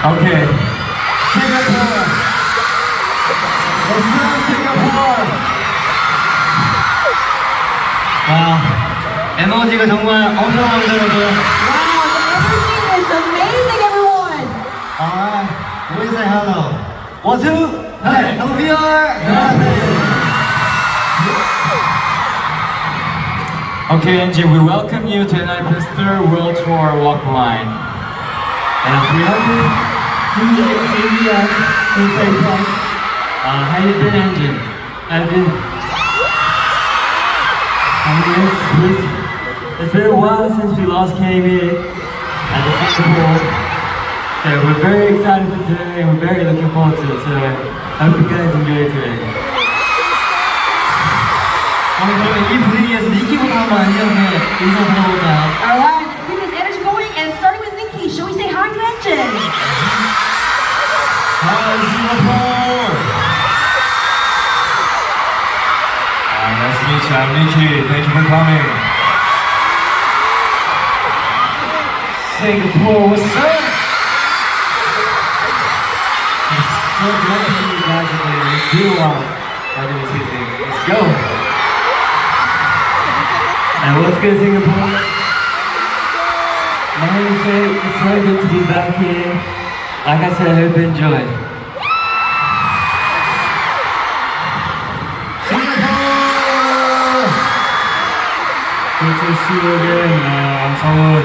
Okay. Singapore. Let's go Singapore. 와, 에너지가 정말 엄청 넘쳐나고. Wow, the energy is amazing, everyone. Alright, we say hello. 1, 2, hey, hello VR. Okay, Angie, we welcome you to Enhypen's third World Tour Walk the Line. And we hope you see us in safe place. How you been, Angie? It's been a while since we last came here at the festival. So we're very excited for today and we're very looking forward to it. So I hope you guys enjoy today. 그러면 이 분위기에서 니키부터 한번 인사 들어볼까요? Alright, let's keep this energy going and starting with Nikki. Shall we say hi to Engine? Hi, Singapore! Nice to meet you. I'm Nikki. Thank you for coming. Singapore, what's up? I'm so glad to see you guys today. It's been a while. Let's go! And what's good, Singapore? My name is Faye. It's so good to be back here. Like I said, I hope you enjoy. Singapore! Good to see you again, Seoul.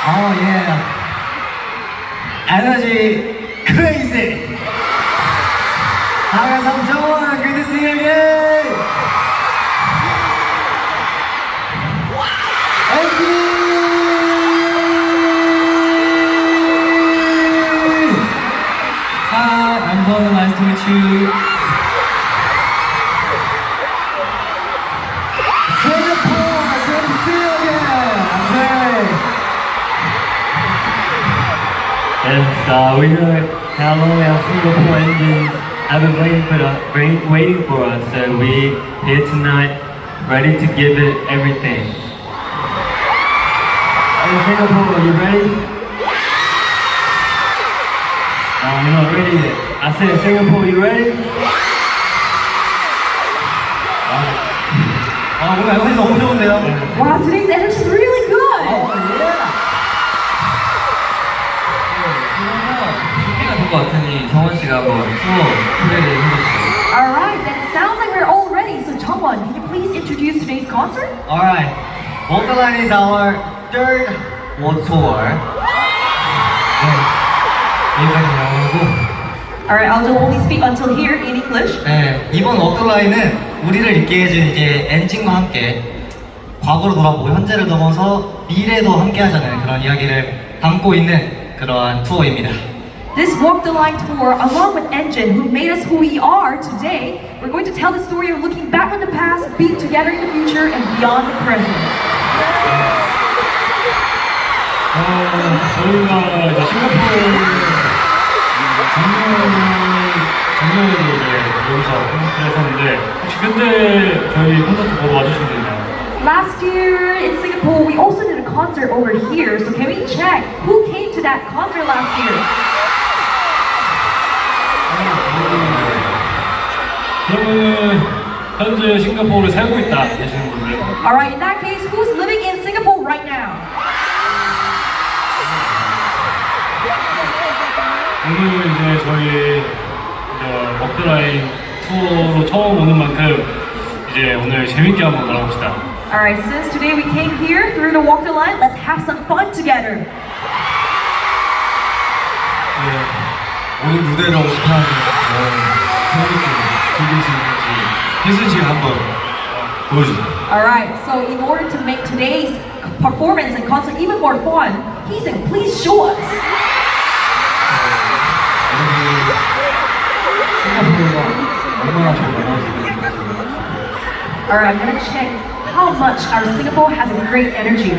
Oh yeah, energy crazy. Hi guys, I'm John. Good to see you again. Thank you. Hi, I'm John. Nice to meet you. Singapore, good to see you again. Okay. Yes, we know how long our Singapore engines have been waiting for us. So we here tonight, ready to give it everything. Hey Singapore, are you ready? No, you're not ready yet. I said Singapore, you ready? 오늘 에너지 너무 좋은데요? Wow, today's energy is really good. Oh yeah. 것 같으니 정원 씨가 뭐 투어 플레이를 해주세요. Alright, then it sounds like we're all ready. So Jungwon, can you please introduce today's concert? Alright, Walk the Line is our third world tour. 네, 여기까지 나오고. Alright, I'll only speak until here in English. 네, 이번 Walk the Line은 우리를 있게 해준 이제 엔진과 함께 과거로 돌아보고 현재를 넘어서 미래도 함께 하자는 그런 이야기를 담고 있는 그러한 투어입니다. This Walk the Line tour, along with Engine, who made us who we are today, we're going to tell the story of looking back on the past, being together in the future, and beyond the present. 저희가 이제 싱가포르 작년에도 이제 여기서 콘서트를 했었는데 혹시 그때 저희 콘서트 보러 와주신 분 있나요? Last year in Singapore, we also did a concert over here, so can we check who came to that concert last year? 그러면은 현재 싱가포르에 살고 있다 계시는 분들. Alright, in that case, who's living in Singapore right now? 오늘 이제 저희 워크라인 투어로 처음 오는 만큼 이제 오늘 재밌게 한번 놀아봅시다. Alright, since today we came here through the Walk the Line, let's have some fun together. 오늘 무대를 어떻게 하면 재밌게 즐길 수 있는지 혜순 씨가 한번 보여주세요. Alright, so in order to make today's performance and concert even more fun, Heeseung, please show us. 싱가포르가 얼마나 잘 나가지고 Alright, I'm gonna check how much our Singapore has a great energy.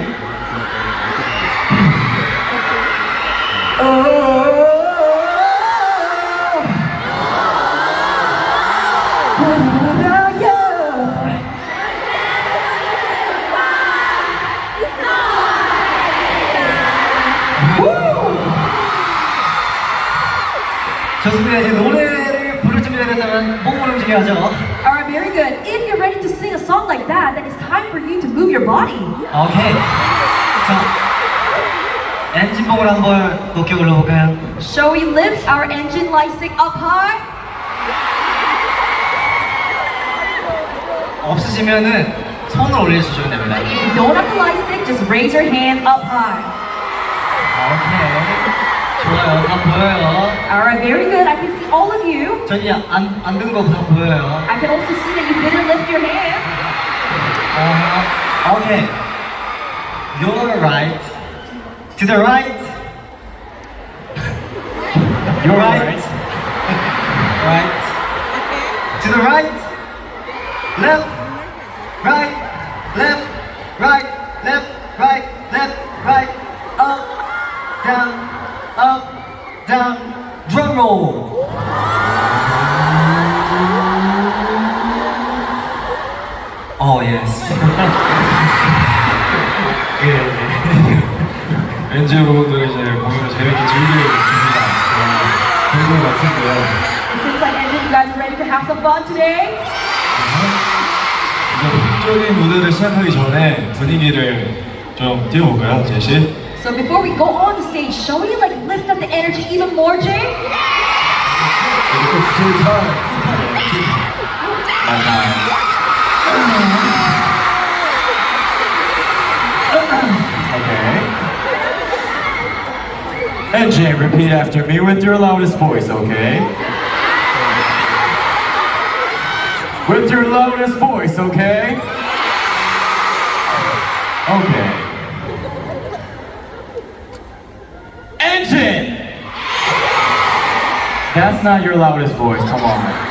좋습니다. 이제 노래를 부를 준비가 됐다면 몸을 움직여야죠. Alright, very good. If you're ready to sing a song like that, then it's time for you to move your body. 오케이. 자, 엔진봉을 한번 높게 올려볼까요? Shall we lift our engine light stick up high? 없으시면은 손을 올려주시면 됩니다. If you don't have the light stick, just raise your hand up high. 오케이. 좋아요. 다 보여요. Alright, very good. I can see all of you. 저기 안든 거 다 보여요. I can also see that you didn't lift your hand. Okay. You're right. To the right. You're right. Right. To the right. Left. Right. Left. Right. Left. Right. Left. Right. Up. Down. Up. Down. Drum roll. Oh yes. 엔지 여러분들은 이제 공연을 재밌게 즐길 준비가 된 것 같은데요. It seems like Andrew, you guys are ready to have some fun today. 이제 본격적인 무대를 시작하기 전에 분위기를 좀 띄워볼까요, 제시? So before we go on the stage, shall we like lift up the energy even more, Jay? It's too time. My time. Okay. And Jay, repeat after me with your loudest voice, okay? With your loudest voice, okay? Okay. Engine! That's not your loudest voice, come on.